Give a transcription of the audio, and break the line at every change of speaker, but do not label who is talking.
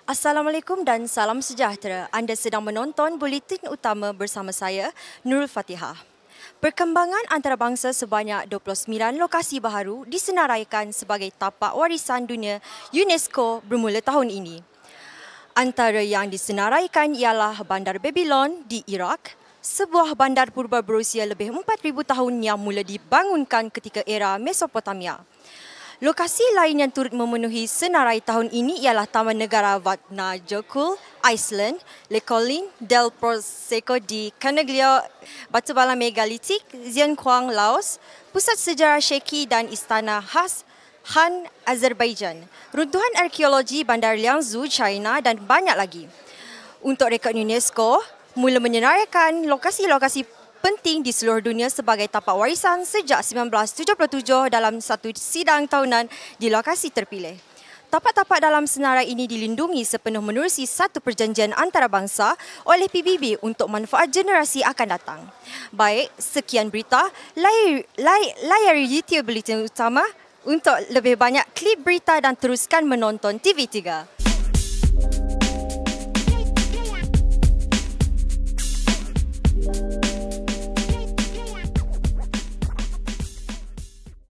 Assalamualaikum dan salam sejahtera. Anda sedang menonton Buletin Utama bersama saya, Nurul Fatihah. Perkembangan antarabangsa sebanyak 29 lokasi baharu disenaraikan sebagai tapak warisan dunia UNESCO bermula tahun ini. Antara yang disenaraikan ialah Bandar Babylon di Iraq, sebuah bandar purba berusia lebih 4,000 tahun yang mula dibangunkan ketika era Mesopotamia. Lokasi lain yang turut memenuhi senarai tahun ini ialah Taman Negara Vatnajökull, Iceland, Lekolin, Del Prosecco di Caniglia, Batu Bara Megalitik, Xianquan, Laos, Pusat Sejarah Sheki dan Istana khas Han, Azerbaijan, runtuhan arkeologi Bandar Liangzhou, China dan banyak lagi. Untuk rekod UNESCO, mula menyenaraikan lokasi-lokasi penting di seluruh dunia sebagai tapak warisan sejak 1977 dalam satu sidang tahunan di lokasi terpilih. Tapak-tapak dalam senarai ini dilindungi sepenuh menerusi satu perjanjian antarabangsa oleh PBB untuk manfaat generasi akan datang. Baik, sekian berita. Layari YouTube Buletin Utama untuk lebih banyak klip berita dan teruskan menonton TV3.